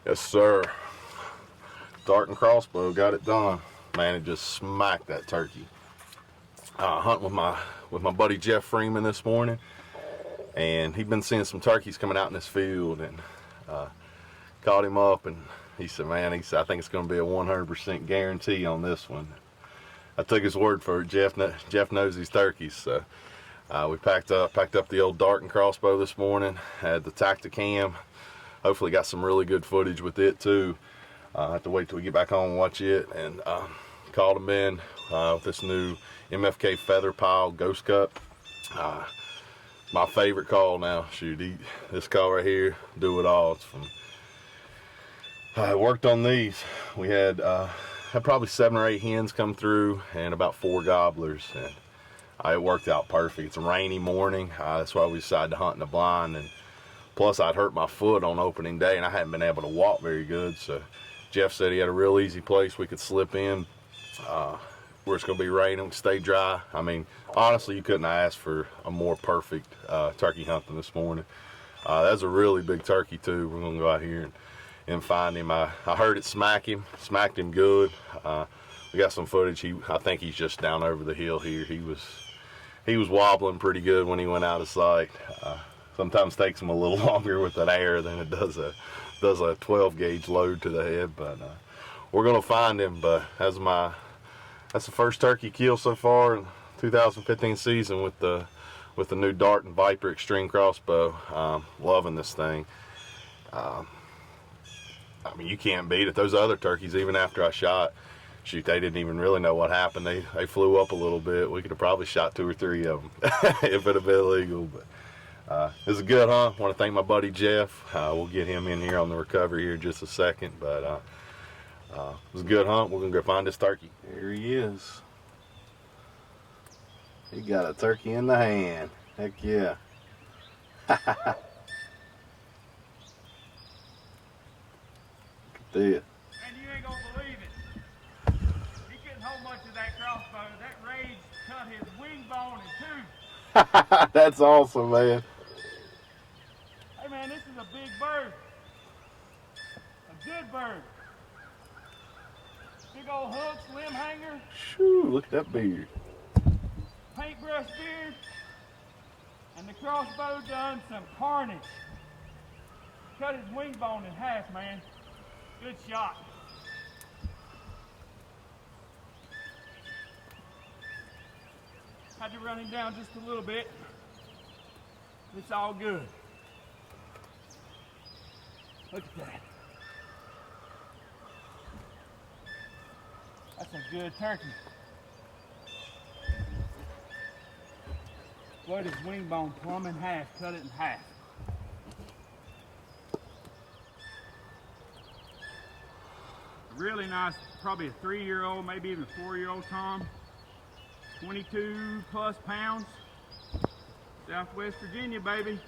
Yes, sir. Dart and crossbow got it done. Man, it just smacked that turkey. Hunting with my buddy Jeff Freeman this morning, and he'd been seeing some turkeys coming out in this field, and caught him up, and he said, "Man," I think it's going to be a 100% guarantee on this one." I took his word for it. Jeff knows these turkeys, so we packed up the old Dart and crossbow this morning. Had the Tacticam. Hopefully got some really good footage with it too. I have to wait till we get back home and watch it. And called him in with this new MFK Feather Pile Ghost Cut. My favorite call now. Shoot, this call right here, do it all. It's from. I worked on these. We had probably 7 or 8 hens come through and about 4 gobblers, and it worked out perfect. It's a rainy morning. That's why we decided to hunt in the blind, and plus I'd hurt my foot on opening day and I hadn't been able to walk very good. So Jeff said he had a real easy place we could slip in where it's going to be raining, stay dry. I mean, honestly, you couldn't ask for a more perfect turkey hunt than this morning. That's a really big turkey too. We're going to go out here and find him. I heard it smacked him good. We got some footage. I think he's just down over the hill here. He was wobbling pretty good when he went out of sight. Sometimes takes him a little longer with an air than it does a 12 gauge load to the head, but we're gonna find him. But that's the first turkey kill so far in 2015 season with the new Dart and Viper Extreme crossbow. Loving this thing. I mean, you can't beat it. Those other turkeys, even after I shot, shoot, they didn't even really know what happened. They flew up a little bit. We could have probably shot 2 or 3 of them if it had been illegal. But it was a good hunt. I want to thank my buddy Jeff. We'll get him in here on the recovery here in just a second. But it was a good hunt. We're going to go find this turkey. There he is. He got a turkey in the hand. Heck yeah. Look at this. And you ain't gonna believe it. He couldn't hold much of that crossbow. That rage cut his wing bone in 2. That's awesome, man. Hey man, this is a big bird. A good bird. Big old hooks, limb hanger. Shoo, look at that beard. Paintbrush beard. And the crossbow done some carnage. Cut his wing bone in half, man. Good shot. Had to run him down just a little bit. It's all good. Look at that. That's a good turkey. Split his wing bone plumb in half, cut it in half. Really nice, probably a 3-year-old, maybe even a 4-year-old Tom. 22 plus pounds. Southwest Virginia, baby.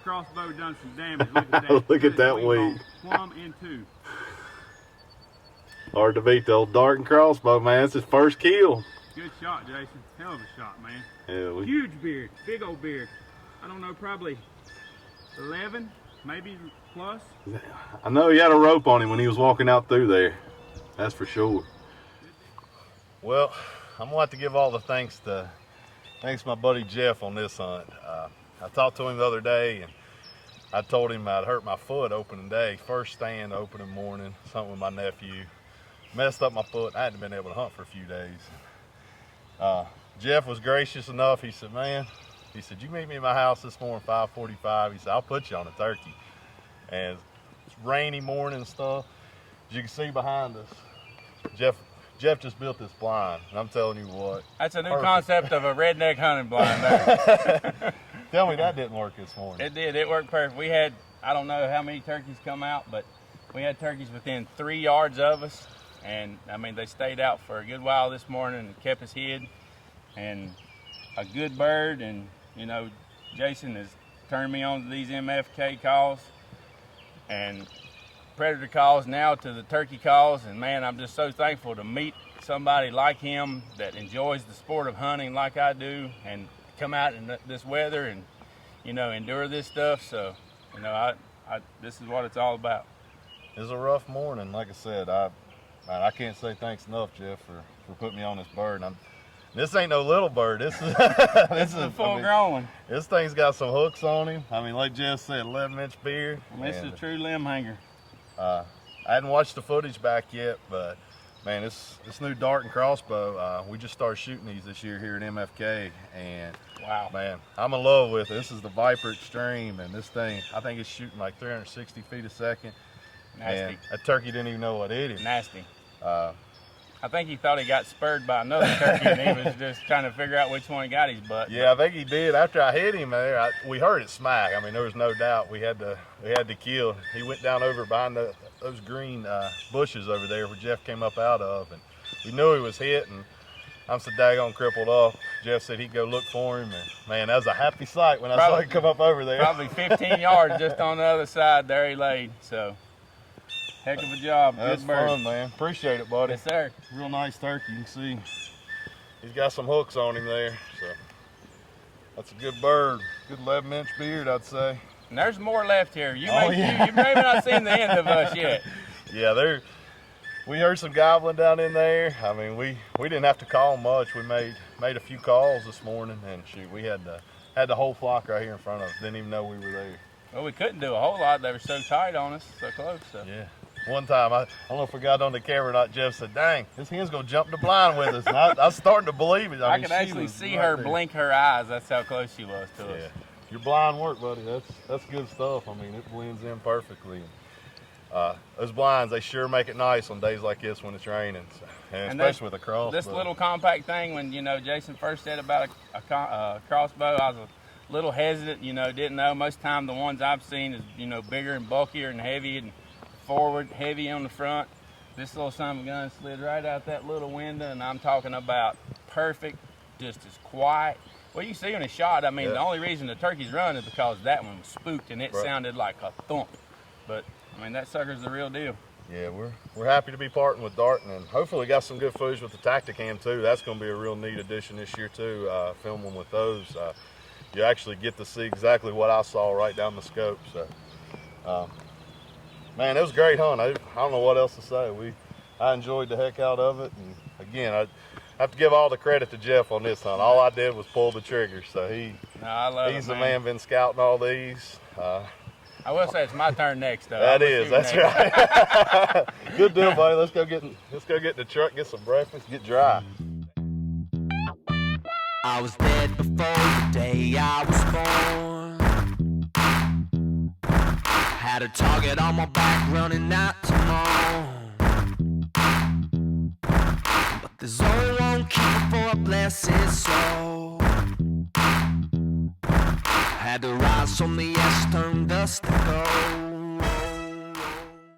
Crossbow done some damage. Look at that. Look at that weight. Plumb in 2. Hard to beat the old Dart and crossbow, man. It's his first kill. Good shot, Jason. Hell of a shot, man. Yeah, Huge beard, big old beard. I don't know, probably 11, maybe plus. I know he had a rope on him when he was walking out through there. That's for sure. Well, I'm gonna have to give all the thanks to my buddy Jeff on this hunt. I talked to him the other day, and I told him I'd hurt my foot opening day, first stand opening morning, something with my nephew. Messed up my foot. I hadn't been able to hunt for a few days. Jeff was gracious enough. He said, "Man," he said, "you meet me at my house this morning, 5:45. He said, I'll put you on a turkey." And it's rainy morning and stuff. As you can see behind us, Jeff just built this blind, and I'm telling you what. That's a new concept of a redneck hunting blind there. Tell me that didn't work this morning. It did. It worked perfect. We had, I don't know how many turkeys come out, but we had turkeys within 3 yards of us. And, I mean, they stayed out for a good while this morning and kept us hid. And a good bird, and, you know, Jason has turned me on to these MFK calls and predator calls now to the turkey calls. And, man, I'm just so thankful to meet somebody like him that enjoys the sport of hunting like I do and come out in this weather and, you know, endure this stuff. So, you know, this is what it's all about. It's a rough morning. Like I said, I can't say thanks enough, Jeff, for putting me on this bird. This ain't no little bird. This is This is a full-grown one. This thing's got some hooks on him. I mean, like Jeff said, 11-inch beard. This is a true limb hanger. I hadn't watched the footage back yet, but man, this new dart and crossbow, we just started shooting these this year here at MFK, and wow, man, I'm in love with it. This is the Viper Extreme, and this thing, I think it's shooting like 360 feet a second. Nasty. And a turkey didn't even know what hit him. Nasty. I think he thought he got spurred by another turkey, and he was just trying to figure out which one got his butt. Yeah, I think he did. After I hit him there, we heard it smack. I mean, there was no doubt we had to kill. He went down over behind those green bushes over there where Jeff came up out of, and we knew he was hit. And I'm so daggone crippled up. Jeff said he'd go look for him, and man, that was a happy sight when I saw him come up over there. Probably 15 yards just on the other side. There he laid. So. Heck of a job. That's good bird. fun, man. Appreciate it, buddy. Yes, sir. Real nice turkey. You can see he's got some hooks on him there. So that's a good bird. Good 11-inch beard, I'd say. And there's more left here. You may not seen the end of us yet. Yeah, we heard some gobbling down in there. I mean, we didn't have to call much. We made a few calls this morning, and shoot, we had the whole flock right here in front of us. Didn't even know we were there. Well, we couldn't do a whole lot. They were so tight on us, so close. So. Yeah. One time, I don't know if we got on the camera or not, Jeff said, dang, this hen's going to jump the blind with us. And I was starting to believe it. I could actually see her blink her eyes. That's how close she was to us. Your blind work, buddy. That's good stuff. I mean, it blends in perfectly. Those blinds, they sure make it nice on days like this when it's raining, and especially with a crossbow. This little compact thing, when Jason first said about a crossbow, I was a little hesitant. Didn't know. Most time the ones I've seen is bigger and bulkier and heavy and forward, heavy on the front. This little son of a gun slid right out that little window, and I'm talking about perfect, just as quiet. Well, you see when it's shot, I mean, The only reason the turkey's running is because that one was spooked and it sounded like a thump. But I mean, that sucker's the real deal. Yeah, we're happy to be partnering with Darton, and hopefully we got some good footage with the Tacticam too. That's going to be a real neat addition this year too, filming with those. You actually get to see exactly what I saw right down the scope. So, man, it was a great hunt. I don't know what else to say. I enjoyed the heck out of it, and again, I have to give all the credit to Jeff on this hunt. All I did was pull the trigger, so he's the man been scouting all these. I will say it's my turn next, though. That's right. Good deal, buddy. Let's go get in the truck, get some breakfast, get dry. I was dead before the day I was born. Had a target on my back running out tomorrow. But there's only one cure for a blessed soul. Had to rise from the ash, turn dust to gold.